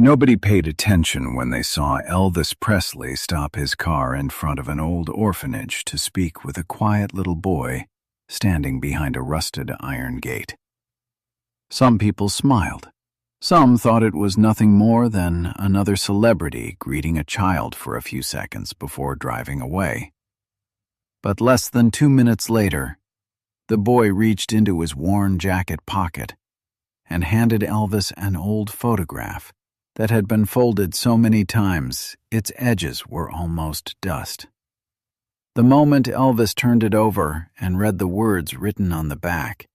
Nobody paid attention when they saw Elvis Presley stop his car in front of an old orphanage to speak with a quiet little boy standing behind a rusted iron gate. Some people smiled. Some thought it was nothing more than another celebrity greeting a child for a few seconds before driving away. But less than 2 minutes later, the boy reached into his worn jacket pocket and handed Elvis an old photograph that had been folded so many times its edges were almost dust. The moment Elvis turned it over and read the words written on the back,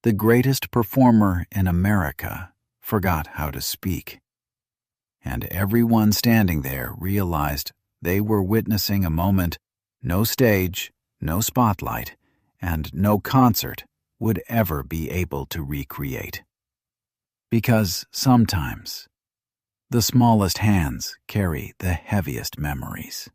the greatest performer in America forgot how to speak. And everyone standing there realized they were witnessing a moment no stage, no spotlight, and no concert would ever be able to recreate. Because sometimes the smallest hands carry the heaviest memories.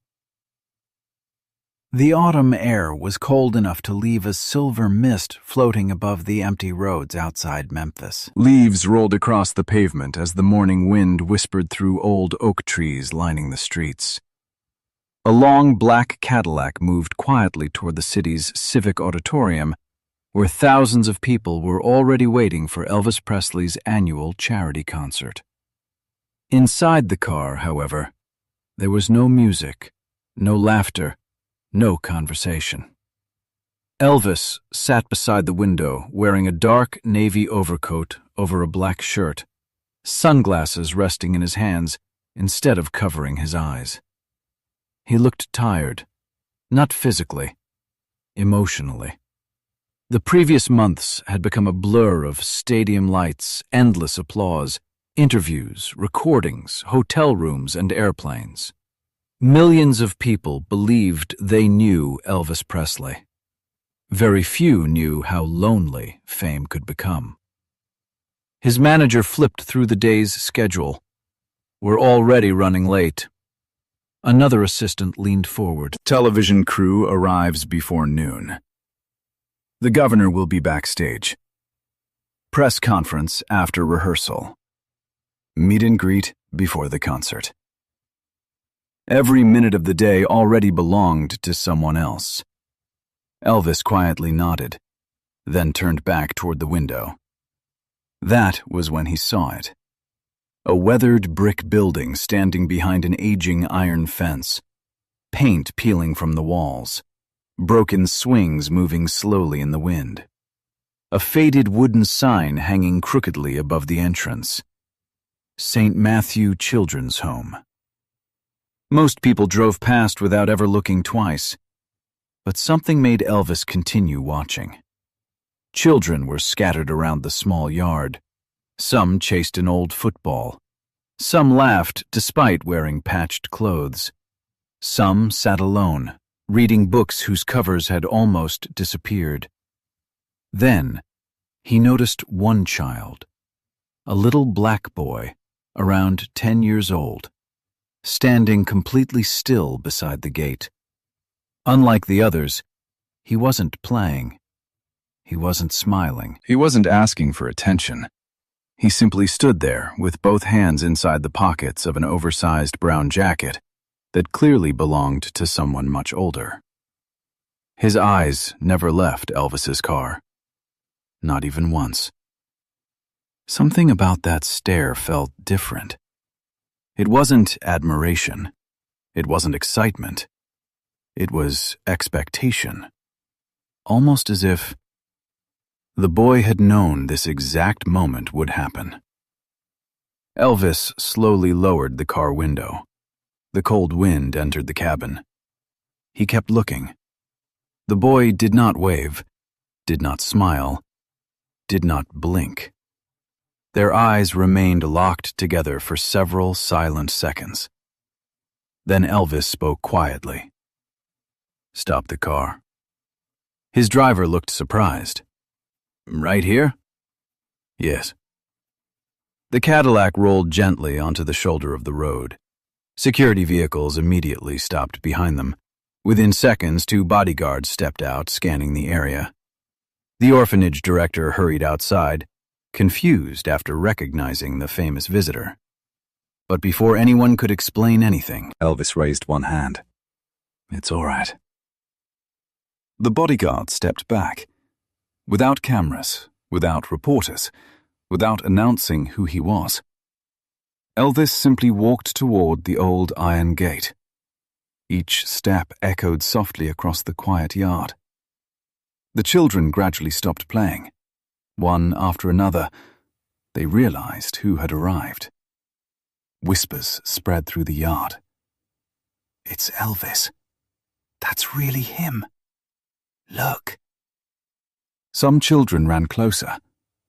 The autumn air was cold enough to leave a silver mist floating above the empty roads outside Memphis. Leaves rolled across the pavement as the morning wind whispered through old oak trees lining the streets. A long black Cadillac moved quietly toward the city's civic auditorium, where thousands of people were already waiting for Elvis Presley's annual charity concert. Inside the car, however, there was no music, no laughter, no conversation. Elvis sat beside the window, wearing a dark navy overcoat over a black shirt, sunglasses resting in his hands instead of covering his eyes. He looked tired, not physically, emotionally. The previous months had become a blur of stadium lights, endless applause, interviews, recordings, hotel rooms, and airplanes. Millions of people believed they knew Elvis Presley. Very few knew how lonely fame could become. His manager flipped through the day's schedule. "We're already running late." Another assistant leaned forward. Television crew arrives before noon. The governor will be backstage. Press conference after rehearsal. Meet and greet before the concert. Every minute of the day already belonged to someone else. Elvis quietly nodded, then turned back toward the window. That was when he saw it. A weathered brick building standing behind an aging iron fence, paint peeling from the walls, broken swings moving slowly in the wind. A faded wooden sign hanging crookedly above the entrance. St. Matthew Children's Home. Most people drove past without ever looking twice, but something made Elvis continue watching. Children were scattered around the small yard. Some chased an old football. Some laughed despite wearing patched clothes. Some sat alone, reading books whose covers had almost disappeared. Then, he noticed one child, a little black boy, around 10 years old, standing completely still beside the gate. Unlike the others, he wasn't playing. He wasn't smiling. He wasn't asking for attention. He simply stood there with both hands inside the pockets of an oversized brown jacket that clearly belonged to someone much older. His eyes never left Elvis's car. Not even once. Something about that stare felt different. It wasn't admiration. It wasn't excitement. It was expectation. Almost as if the boy had known this exact moment would happen. Elvis slowly lowered the car window. The cold wind entered the cabin. He kept looking. The boy did not wave, did not smile, did not blink. Their eyes remained locked together for several silent seconds. Then Elvis spoke quietly. "Stop the car." His driver looked surprised. "Right here?" "Yes." The Cadillac rolled gently onto the shoulder of the road. Security vehicles immediately stopped behind them. Within seconds, 2 bodyguards stepped out, scanning the area. The orphanage director hurried outside, confused after recognizing the famous visitor. But before anyone could explain anything, Elvis raised one hand. "It's all right." The bodyguard stepped back. Without cameras, without reporters, without announcing who he was. Elvis simply walked toward the old iron gate. Each step echoed softly across the quiet yard. The children gradually stopped playing. One after another, they realized who had arrived. Whispers spread through the yard. "It's Elvis. That's really him. Look." Some children ran closer.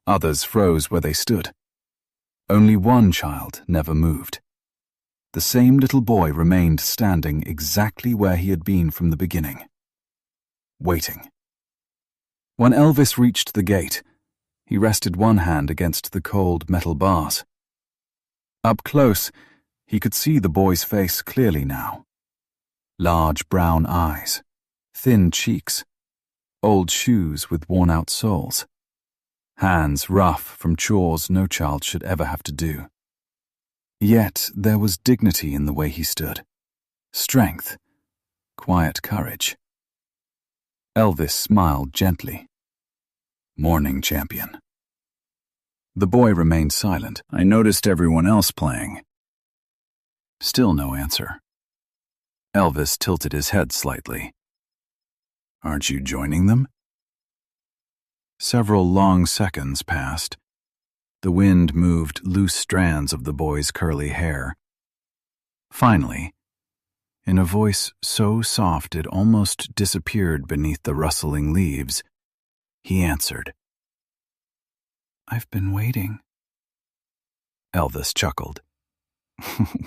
Others froze where they stood. Only one child never moved. The same little boy remained standing exactly where he had been from the beginning, waiting. When Elvis reached the gate, he rested one hand against the cold metal bars. Up close, he could see the boy's face clearly now. Large brown eyes, thin cheeks, old shoes with worn-out soles, hands rough from chores no child should ever have to do. Yet there was dignity in the way he stood, strength, quiet courage. Elvis smiled gently. "Morning, champion." The boy remained silent. "I noticed everyone else playing." Still no answer. Elvis tilted his head slightly. "Aren't you joining them?" Several long seconds passed. The wind moved loose strands of the boy's curly hair. Finally, in a voice so soft it almost disappeared beneath the rustling leaves, he answered, "I've been waiting." Elvis chuckled.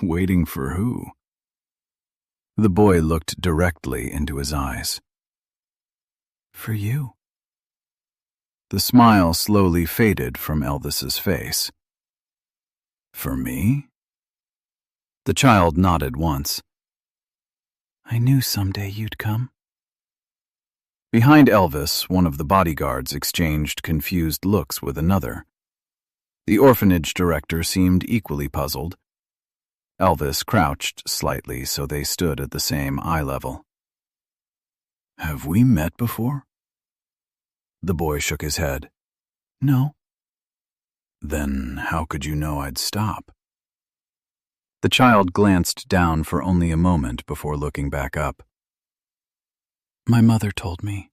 "Waiting for who?" The boy looked directly into his eyes. "For you." The smile slowly faded from Elvis's face. "For me?" The child nodded once. "I knew someday you'd come." Behind Elvis, one of the bodyguards exchanged confused looks with another. The orphanage director seemed equally puzzled. Elvis crouched slightly so they stood at the same eye level. "Have we met before?" The boy shook his head. "No." "Then how could you know I'd stop?" The child glanced down for only a moment before looking back up. "My mother told me."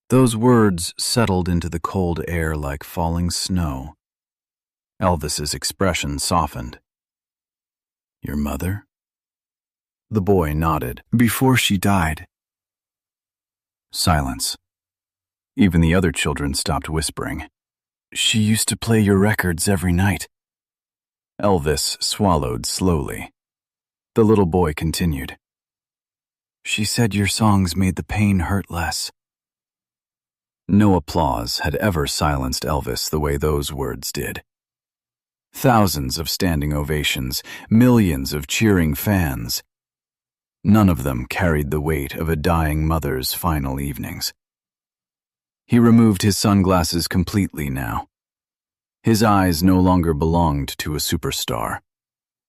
Those words settled into the cold air like falling snow. Elvis's expression softened. "Your mother?" The boy nodded. "Before she died." Silence. Even the other children stopped whispering. "She used to play your records every night." Elvis swallowed slowly. The little boy continued. "She said your songs made the pain hurt less." No applause had ever silenced Elvis the way those words did. Thousands of standing ovations, millions of cheering fans. None of them carried the weight of a dying mother's final evenings. He removed his sunglasses completely now. His eyes no longer belonged to a superstar,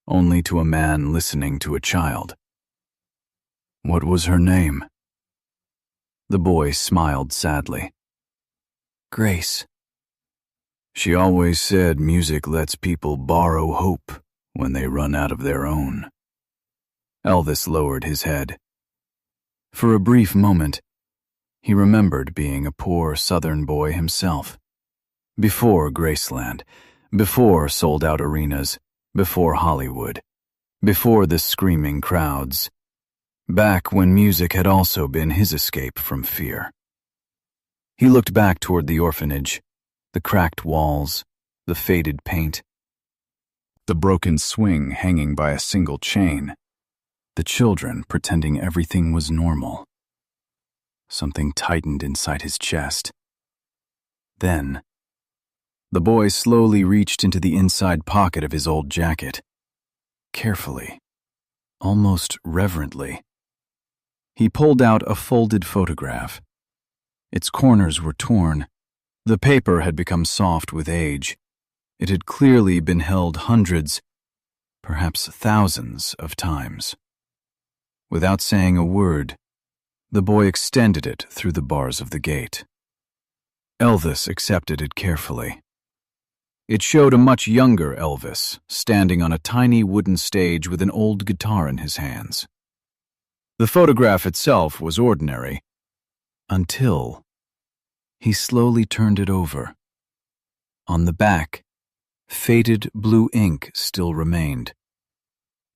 only to a man listening to a child. "What was her name?" The boy smiled sadly. "Grace." "She always said music lets people borrow hope when they run out of their own." Elvis lowered his head. For a brief moment, he remembered being a poor Southern boy himself. Before Graceland, before sold-out arenas, before Hollywood, before the screaming crowds. Back when music had also been his escape from fear. He looked back toward the orphanage, the cracked walls, the faded paint, the broken swing hanging by a single chain, the children pretending everything was normal. Something tightened inside his chest. Then, the boy slowly reached into the inside pocket of his old jacket. Carefully, almost reverently, he pulled out a folded photograph. Its corners were torn. The paper had become soft with age. It had clearly been held hundreds, perhaps thousands of times. Without saying a word, the boy extended it through the bars of the gate. Elvis accepted it carefully. It showed a much younger Elvis, standing on a tiny wooden stage with an old guitar in his hands. The photograph itself was ordinary, until he slowly turned it over. On the back, faded blue ink still remained.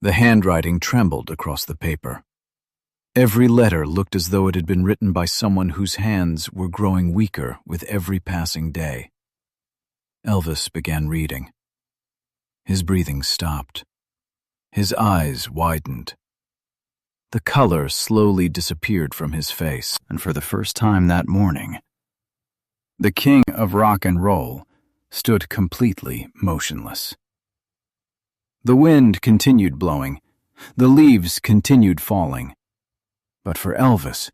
The handwriting trembled across the paper. Every letter looked as though it had been written by someone whose hands were growing weaker with every passing day. Elvis began reading. His breathing stopped. His eyes widened. The color slowly disappeared from his face, and for the first time that morning, the king of rock and roll stood completely motionless. The wind continued blowing. The leaves continued falling. But for Elvis,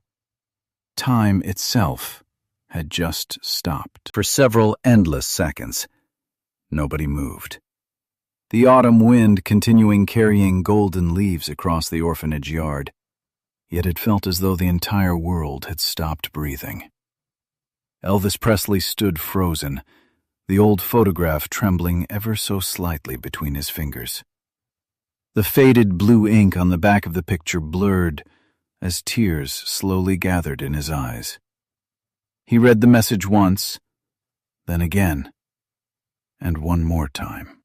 time itself had just stopped. For several endless seconds, nobody moved. The autumn wind continuing carrying golden leaves across the orphanage yard, yet it felt as though the entire world had stopped breathing. Elvis Presley stood frozen, the old photograph trembling ever so slightly between his fingers. The faded blue ink on the back of the picture blurred as tears slowly gathered in his eyes. He read the message once, then again, and one more time.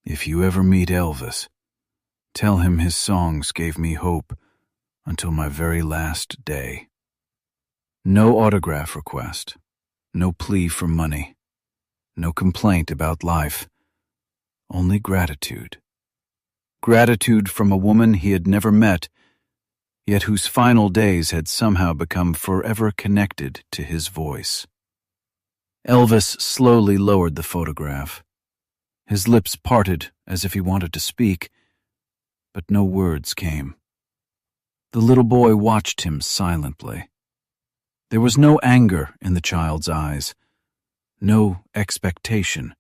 If you ever meet Elvis, tell him his songs gave me hope until my very last day. No autograph request, no plea for money, no complaint about life, only gratitude. Gratitude from a woman he had never met, yet whose final days had somehow become forever connected to his voice. Elvis slowly lowered the photograph. His lips parted as if he wanted to speak, but no words came. The little boy watched him silently. There was no anger in the child's eyes, no expectation,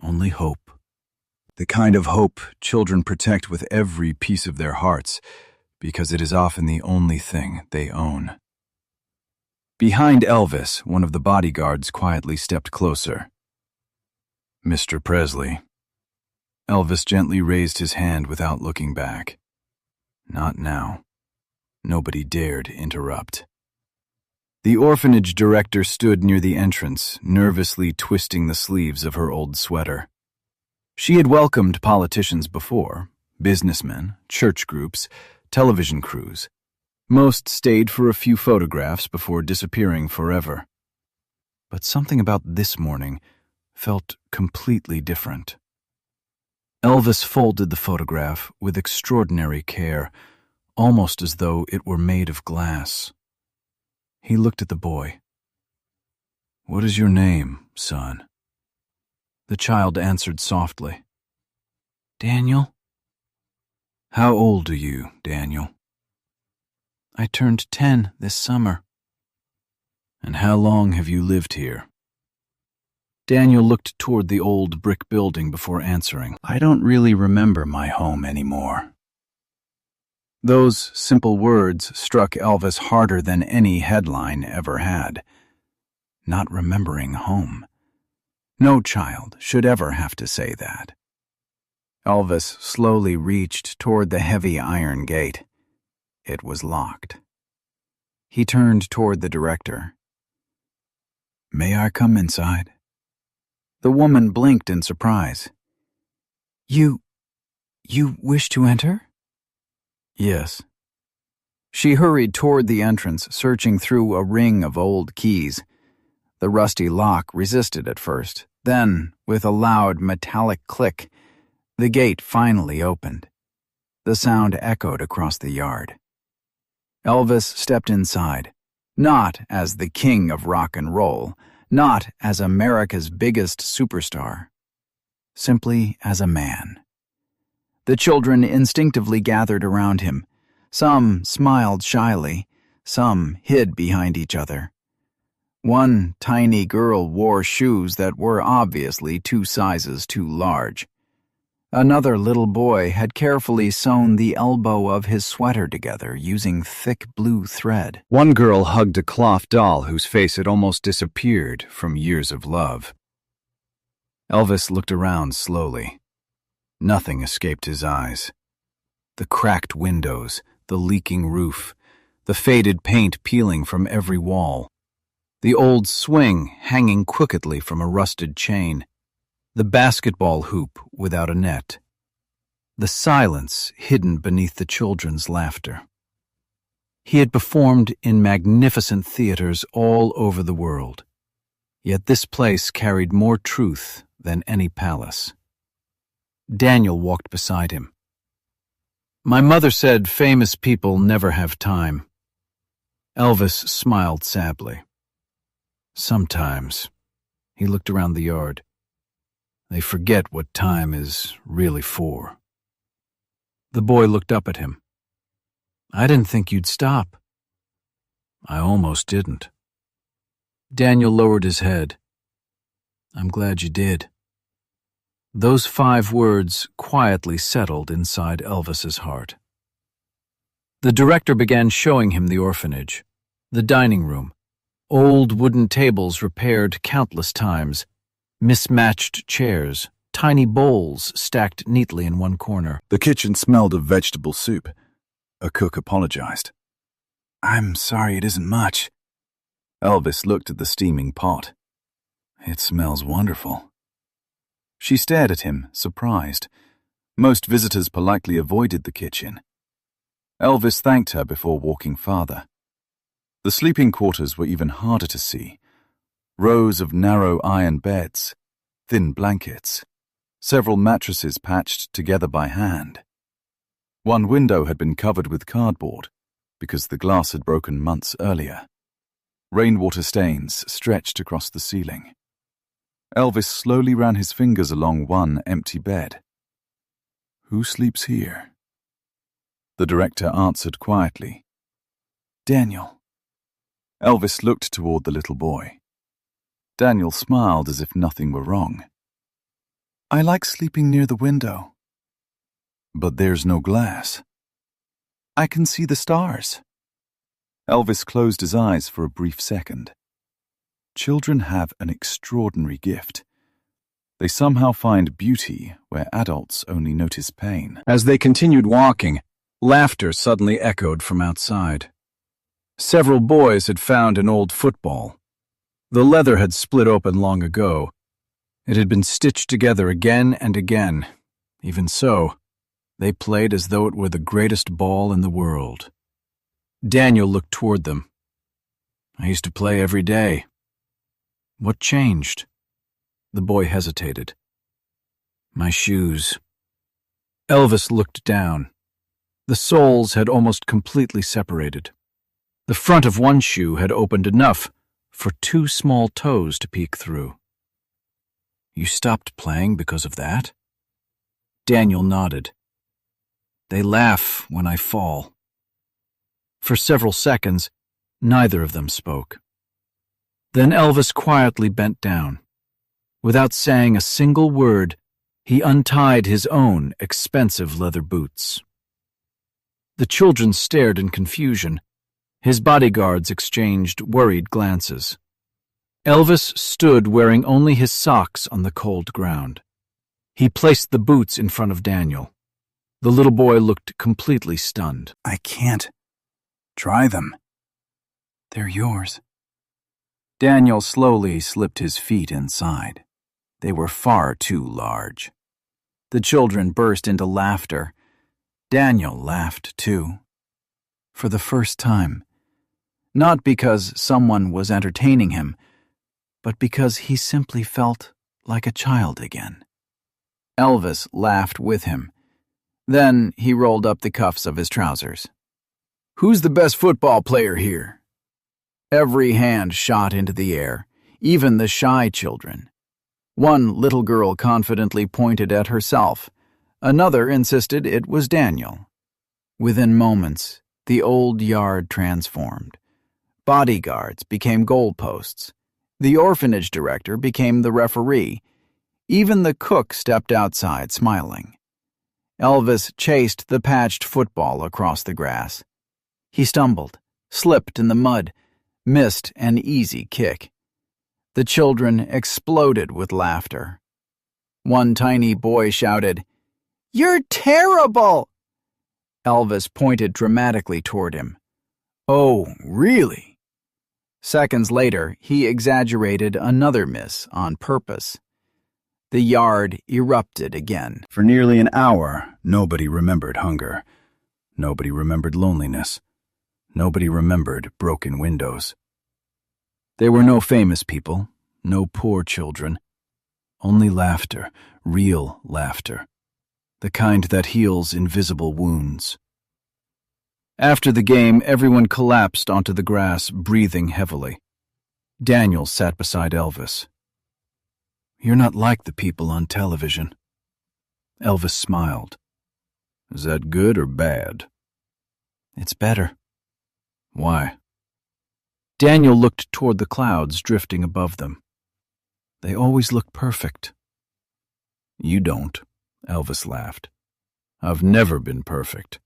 only hope. The kind of hope children protect with every piece of their hearts, because it is often the only thing they own. Behind Elvis, one of the bodyguards quietly stepped closer. Mr. Presley. Elvis gently raised his hand without looking back. Not now. Nobody dared interrupt. The orphanage director stood near the entrance, nervously twisting the sleeves of her old sweater. She had welcomed politicians before, businessmen, church groups, television crews. Most stayed for a few photographs before disappearing forever. But something about this morning felt completely different. Elvis folded the photograph with extraordinary care, almost as though it were made of glass. He looked at the boy. "What is your name, son?" The child answered softly. "Daniel." "How old are you, Daniel?" "I turned 10 this summer." "And how long have you lived here?" Daniel looked toward the old brick building before answering. "I don't really remember my home anymore." Those simple words struck Elvis harder than any headline ever had. Not remembering home. No child should ever have to say that. Elvis slowly reached toward the heavy iron gate. It was locked. He turned toward the director. "May I come inside?" The woman blinked in surprise. You wish to enter?" "Yes." She hurried toward the entrance, searching through a ring of old keys. The rusty lock resisted at first. Then, with a loud metallic click, the gate finally opened. The sound echoed across the yard. Elvis stepped inside, not as the king of rock and roll, not as America's biggest superstar, simply as a man. The children instinctively gathered around him. Some smiled shyly, some hid behind each other. One tiny girl wore shoes that were obviously 2 sizes too large. Another little boy had carefully sewn the elbow of his sweater together using thick blue thread. One girl hugged a cloth doll whose face had almost disappeared from years of love. Elvis looked around slowly. Nothing escaped his eyes. The cracked windows, the leaking roof, the faded paint peeling from every wall, the old swing hanging crookedly from a rusted chain, the basketball hoop without a net, the silence hidden beneath the children's laughter. He had performed in magnificent theaters all over the world, yet this place carried more truth than any palace. Daniel walked beside him. My mother said famous people never have time. Elvis smiled sadly. Sometimes. He looked around the yard. They forget what time is really for. The boy looked up at him. I didn't think you'd stop. I almost didn't. Daniel lowered his head. I'm glad you did. Those 5 words quietly settled inside Elvis's heart. The director began showing him the orphanage, the dining room, old wooden tables repaired countless times, mismatched chairs, tiny bowls stacked neatly in one corner. The kitchen smelled of vegetable soup. A cook apologized. I'm sorry it isn't much. Elvis looked at the steaming pot. It smells wonderful. She stared at him, surprised. Most visitors politely avoided the kitchen. Elvis thanked her before walking farther. The sleeping quarters were even harder to see. Rows of narrow iron beds, thin blankets, several mattresses patched together by hand. One window had been covered with cardboard because the glass had broken months earlier. Rainwater stains stretched across the ceiling. Elvis slowly ran his fingers along one empty bed. Who sleeps here? The director answered quietly. Daniel. Elvis looked toward the little boy. Daniel smiled as if nothing were wrong. I like sleeping near the window. But there's no glass. I can see the stars. Elvis closed his eyes for a brief second. Children have an extraordinary gift. They somehow find beauty where adults only notice pain. As they continued walking, laughter suddenly echoed from outside. Several boys had found an old football. The leather had split open long ago. It had been stitched together again and again. Even so, they played as though it were the greatest ball in the world. Daniel looked toward them. I used to play every day. What changed? The boy hesitated. My shoes. Elvis looked down. The soles had almost completely separated. The front of one shoe had opened enough for 2 small toes to peek through. You stopped playing because of that? Daniel nodded. They laugh when I fall. For several seconds, neither of them spoke. Then Elvis quietly bent down. Without saying a single word, he untied his own expensive leather boots. The children stared in confusion. His bodyguards exchanged worried glances. Elvis stood wearing only his socks on the cold ground. He placed the boots in front of Daniel. The little boy looked completely stunned. I can't. Try them. They're yours. Daniel slowly slipped his feet inside. They were far too large. The children burst into laughter. Daniel laughed too. For the first time. Not because someone was entertaining him, but because he simply felt like a child again. Elvis laughed with him. Then he rolled up the cuffs of his trousers. Who's the best football player here? Every hand shot into the air, even the shy children. One little girl confidently pointed at herself. Another insisted it was Daniel. Within moments, the old yard transformed. Bodyguards became goalposts. The orphanage director became the referee. Even the cook stepped outside smiling. Elvis chased the patched football across the grass. He stumbled, slipped in the mud, missed an easy kick. The children exploded with laughter. One tiny boy shouted, "You're terrible!" Elvis pointed dramatically toward him. "Oh, really?" Seconds later, he exaggerated another miss on purpose. The yard erupted again. For nearly an hour, nobody remembered hunger. Nobody remembered loneliness. Nobody remembered broken windows. There were no famous people, no poor children. Only laughter, real laughter. The kind that heals invisible wounds. After the game, everyone collapsed onto the grass, breathing heavily. Daniel sat beside Elvis. "You're not like the people on television." Elvis smiled. "Is that good or bad?" "It's better." "Why?" Daniel looked toward the clouds drifting above them. "They always look perfect." "You don't," Elvis laughed. "I've never been perfect."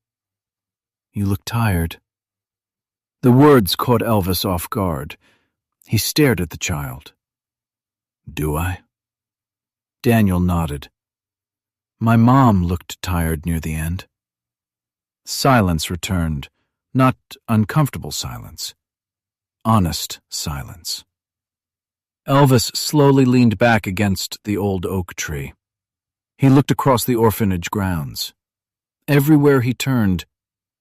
"You look tired." The words caught Elvis off guard. He stared at the child. "Do I?" Daniel nodded. "My mom looked tired near the end." Silence returned, not uncomfortable silence. Honest silence. Elvis slowly leaned back against the old oak tree. He looked across the orphanage grounds. Everywhere he turned,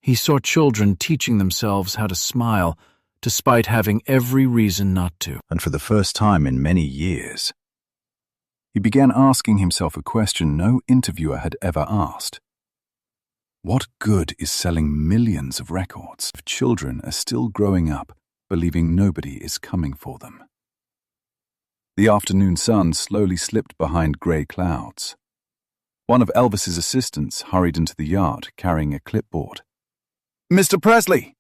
he saw children teaching themselves how to smile, despite having every reason not to. And for the first time in many years, he began asking himself a question no interviewer had ever asked. What good is selling millions of records if children are still growing up believing nobody is coming for them? The afternoon sun slowly slipped behind grey clouds. One of Elvis's assistants hurried into the yard carrying a clipboard. "Mr. Presley!"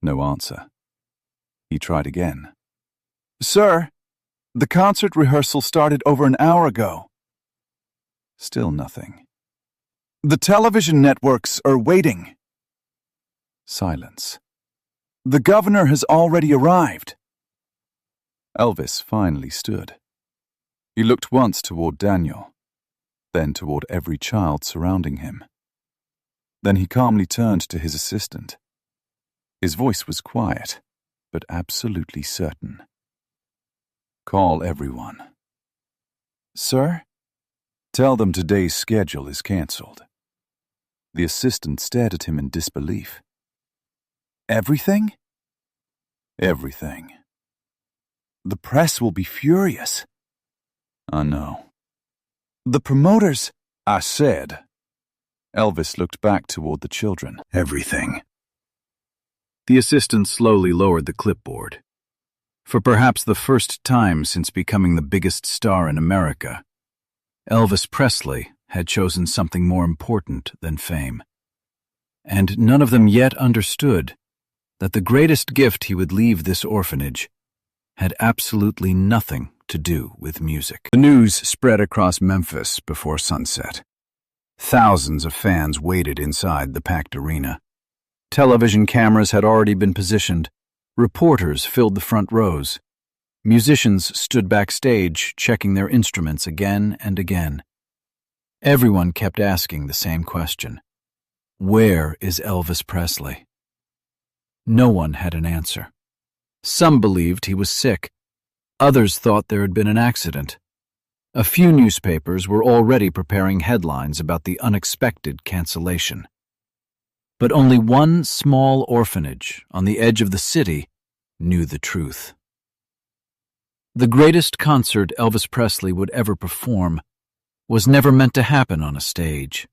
No answer. He tried again. "Sir, the concert rehearsal started over an hour ago." Still nothing. "The television networks are waiting." Silence. "The governor has already arrived." Elvis finally stood. He looked once toward Daniel, then toward every child surrounding him. Then he calmly turned to his assistant. His voice was quiet, but absolutely certain. "Call everyone." "Sir?" "Tell them today's schedule is cancelled." The assistant stared at him in disbelief. "Everything?" "Everything." "The press will be furious." "I know." "The promoters—" "I said." Elvis looked back toward the children. "Everything." The assistant slowly lowered the clipboard. For perhaps the first time since becoming the biggest star in America, Elvis Presley had chosen something more important than fame. And none of them yet understood that the greatest gift he would leave this orphanage had absolutely nothing to do with music. The news spread across Memphis before sunset. Thousands of fans waited inside the packed arena. Television cameras had already been positioned. Reporters filled the front rows. Musicians stood backstage, checking their instruments again and again. Everyone kept asking the same question. Where is Elvis Presley? No one had an answer. Some believed he was sick. Others thought there had been an accident. A few newspapers were already preparing headlines about the unexpected cancellation. But only one small orphanage on the edge of the city knew the truth. The greatest concert Elvis Presley would ever perform was never meant to happen on a stage.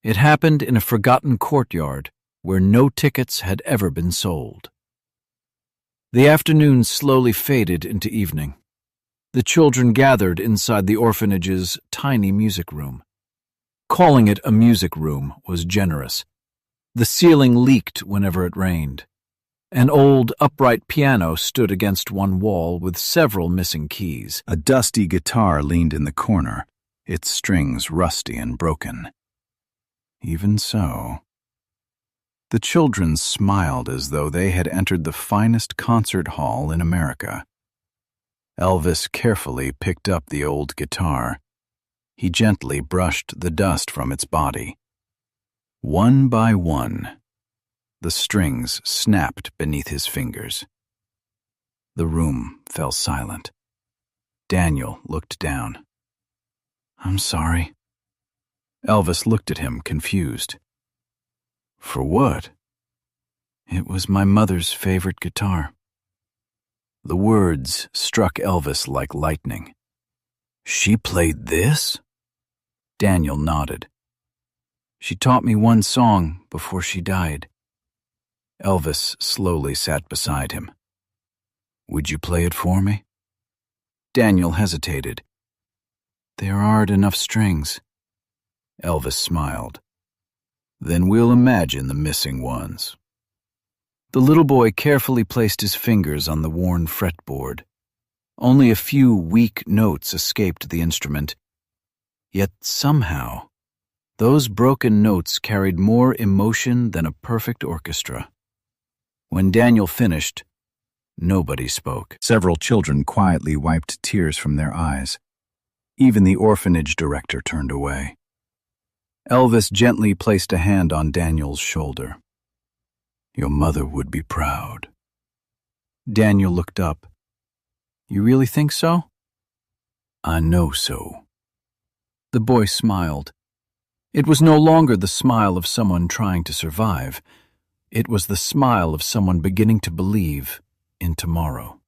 It happened in a forgotten courtyard where no tickets had ever been sold. The afternoon slowly faded into evening. The children gathered inside the orphanage's tiny music room. Calling it a music room was generous. The ceiling leaked whenever it rained. An old, upright piano stood against one wall with several missing keys. A dusty guitar leaned in the corner, its strings rusty and broken. Even so. The children smiled as though they had entered the finest concert hall in America. Elvis carefully picked up the old guitar. He gently brushed the dust from its body. One by one, the strings snapped beneath his fingers. The room fell silent. Daniel looked down. "I'm sorry." Elvis looked at him, confused. "For what?" "It was my mother's favorite guitar." The words struck Elvis like lightning. "She played this?" Daniel nodded. "She taught me one song before she died." Elvis slowly sat beside him. "Would you play it for me?" Daniel hesitated. "There aren't enough strings." Elvis smiled. "Then we'll imagine the missing ones." The little boy carefully placed his fingers on the worn fretboard. Only a few weak notes escaped the instrument. Yet somehow, those broken notes carried more emotion than a perfect orchestra. When Daniel finished, nobody spoke. Several children quietly wiped tears from their eyes. Even the orphanage director turned away. Elvis gently placed a hand on Daniel's shoulder. "Your mother would be proud." Daniel looked up. "You really think so?" "I know so." The boy smiled. It was no longer the smile of someone trying to survive. It was the smile of someone beginning to believe in tomorrow.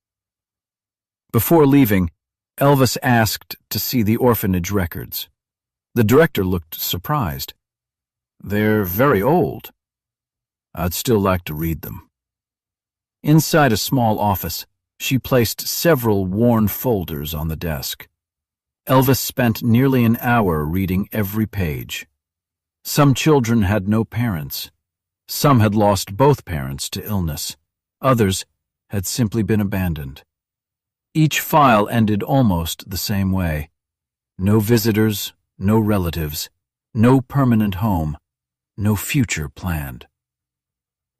Before leaving, Elvis asked to see the orphanage records. The director looked surprised. "They're very old." "I'd still like to read them." Inside a small office, she placed several worn folders on the desk. Elvis spent nearly an hour reading every page. Some children had no parents. Some had lost both parents to illness. Others had simply been abandoned. Each file ended almost the same way. No visitors, no relatives, no permanent home, no future planned.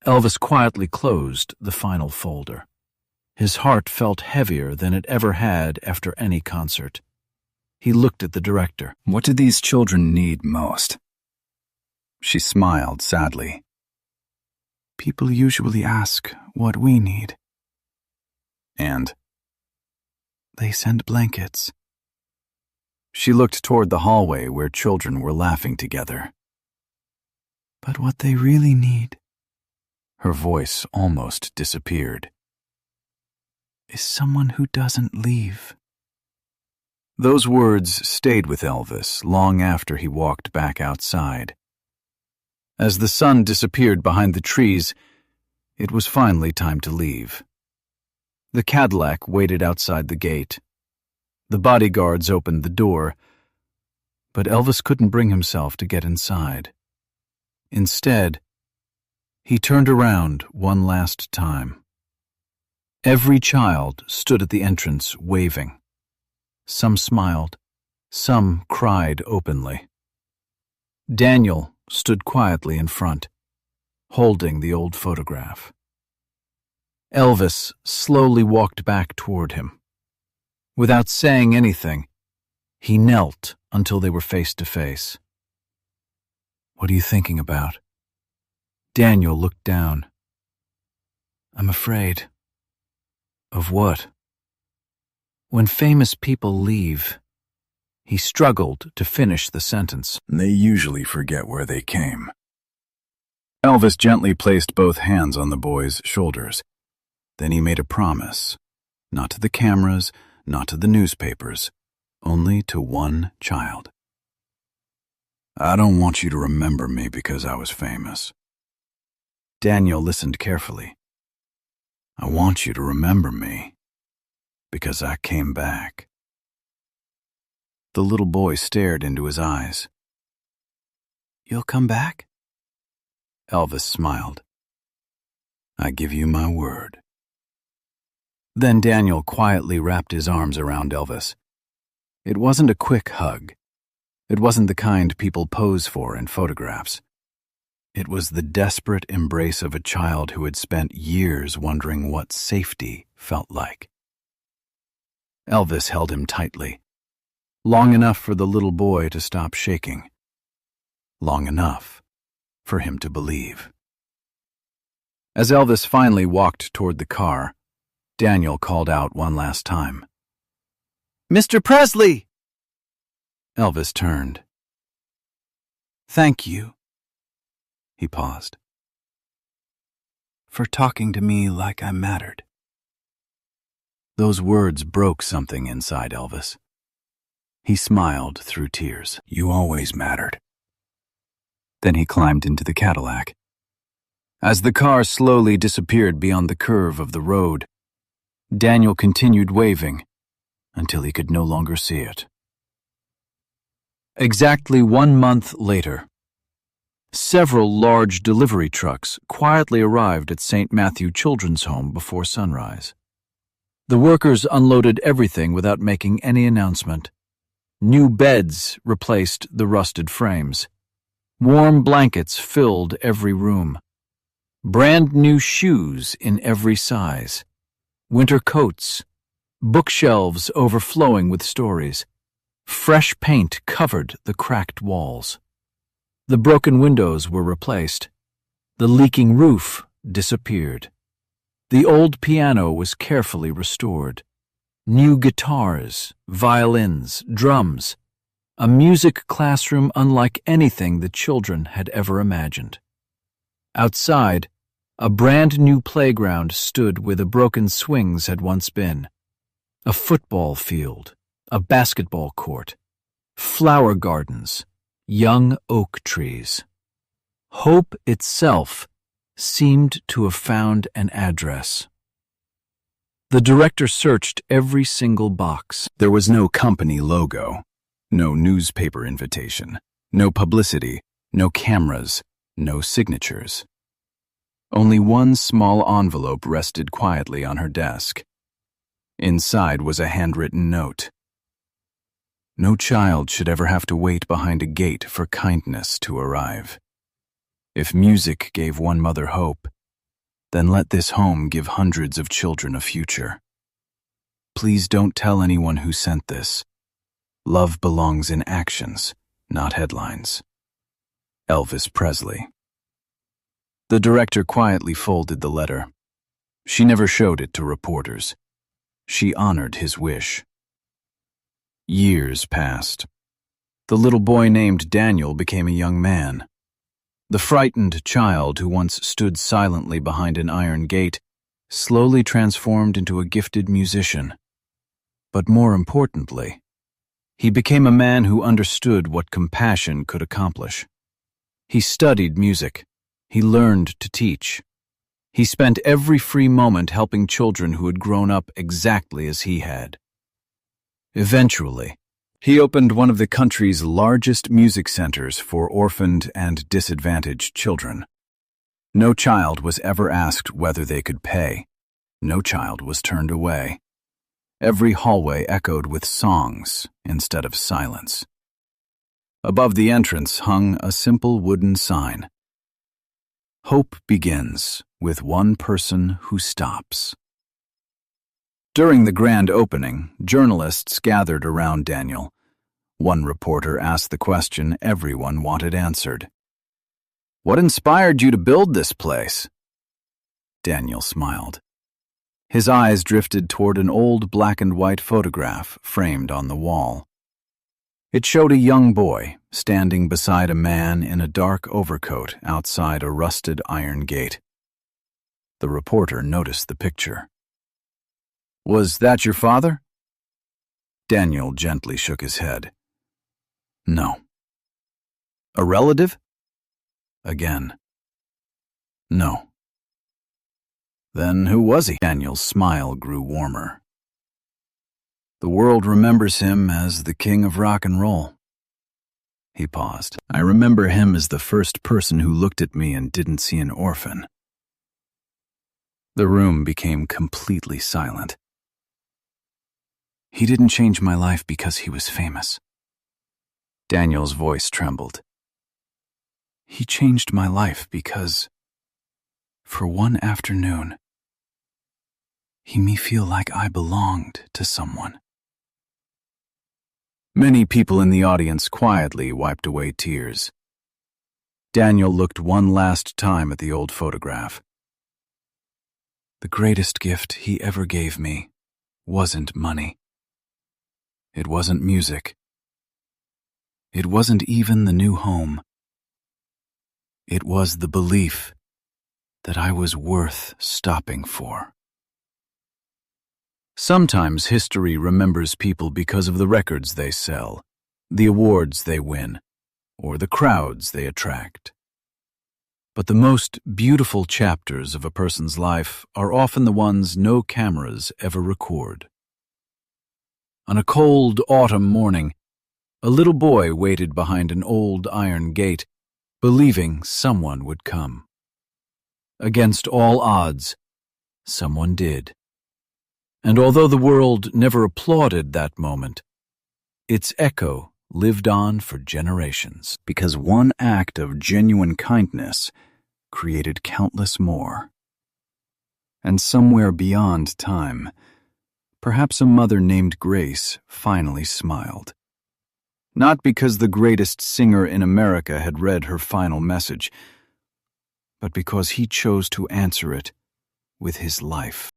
Elvis quietly closed the final folder. His heart felt heavier than it ever had after any concert. He looked at the director. "What do these children need most?" She smiled sadly. "People usually ask what we need." "And?" "They send blankets." She looked toward the hallway where children were laughing together. "But what they really need," her voice almost disappeared, "is someone who doesn't leave." Those words stayed with Elvis long after he walked back outside. As the sun disappeared behind the trees, it was finally time to leave. The Cadillac waited outside the gate. The bodyguards opened the door, but Elvis couldn't bring himself to get inside. Instead, he turned around one last time. Every child stood at the entrance waving. Some smiled, some cried openly. Daniel stood quietly in front, holding the old photograph. Elvis slowly walked back toward him. Without saying anything, he knelt until they were face to face. "What are you thinking about?" Daniel looked down. "I'm afraid." "Of what?" "When famous people leave." He struggled to finish the sentence. "They usually forget where they came." Elvis gently placed both hands on the boy's shoulders. Then he made a promise, not to the cameras, not to the newspapers, only to one child. "I don't want you to remember me because I was famous." Daniel listened carefully. "I want you to remember me because I came back." The little boy stared into his eyes. "You'll come back?" Elvis smiled. "I give you my word." Then Daniel quietly wrapped his arms around Elvis. It wasn't a quick hug. It wasn't the kind people pose for in photographs. It was the desperate embrace of a child who had spent years wondering what safety felt like. Elvis held him tightly, long enough for the little boy to stop shaking, long enough for him to believe. As Elvis finally walked toward the car, Daniel called out one last time. "Mr. Presley!" Elvis turned. "Thank you," he paused, "for talking to me like I mattered." Those words broke something inside Elvis. He smiled through tears. "You always mattered." Then he climbed into the Cadillac. As the car slowly disappeared beyond the curve of the road, Daniel continued waving until he could no longer see it. Exactly 1 month later, several large delivery trucks quietly arrived at St. Matthew Children's Home before sunrise. The workers unloaded everything without making any announcement. New beds replaced the rusted frames. Warm blankets filled every room. Brand new shoes in every size. Winter coats. Bookshelves overflowing with stories. Fresh paint covered the cracked walls. The broken windows were replaced. The leaking roof disappeared. The old piano was carefully restored. New guitars, violins, drums. A music classroom unlike anything the children had ever imagined. Outside, a brand new playground stood where the broken swings had once been. A football field, a basketball court, flower gardens, young oak trees. Hope itself seemed to have found an address. The director searched every single box. There was no company logo, no newspaper invitation, no publicity, no cameras, no signatures. Only one small envelope rested quietly on her desk. Inside was a handwritten note. No child should ever have to wait behind a gate for kindness to arrive. If music gave one mother hope, then let this home give hundreds of children a future. Please don't tell anyone who sent this. Love belongs in actions, not headlines. Elvis Presley. The director quietly folded the letter. She never showed it to reporters. She honored his wish. Years passed. The little boy named Daniel became a young man. The frightened child who once stood silently behind an iron gate slowly transformed into a gifted musician. But more importantly, he became a man who understood what compassion could accomplish. He studied music. He learned to teach. He spent every free moment helping children who had grown up exactly as he had. Eventually, he opened one of the country's largest music centers for orphaned and disadvantaged children. No child was ever asked whether they could pay. No child was turned away. Every hallway echoed with songs instead of silence. Above the entrance hung a simple wooden sign. Hope begins with one person who stops. During the grand opening, journalists gathered around Daniel. One reporter asked the question everyone wanted answered. "What inspired you to build this place?" Daniel smiled. His eyes drifted toward an old black-and-white photograph framed on the wall. It showed a young boy standing beside a man in a dark overcoat outside a rusted iron gate. The reporter noticed the picture. "Was that your father?" Daniel gently shook his head. "No." "A relative?" Again. "No." "Then who was he?" Daniel's smile grew warmer. "The world remembers him as the king of rock and roll." He paused. "I remember him as the first person who looked at me and didn't see an orphan." The room became completely silent. "He didn't change my life because he was famous." Daniel's voice trembled. He changed my life because, for one afternoon, he made me feel like I belonged to someone. Many people in the audience quietly wiped away tears. Daniel looked one last time at the old photograph. The greatest gift he ever gave me wasn't money. It wasn't music. It wasn't even the new home. It was the belief that I was worth stopping for. Sometimes history remembers people because of the records they sell, the awards they win, or the crowds they attract. But the most beautiful chapters of a person's life are often the ones no cameras ever record. On a cold autumn morning, a little boy waited behind an old iron gate, believing someone would come. Against all odds, someone did. And although the world never applauded that moment, its echo lived on for generations, because one act of genuine kindness created countless more. And somewhere beyond time, perhaps a mother named Grace finally smiled. Not because the greatest singer in America had read her final message, but because he chose to answer it with his life.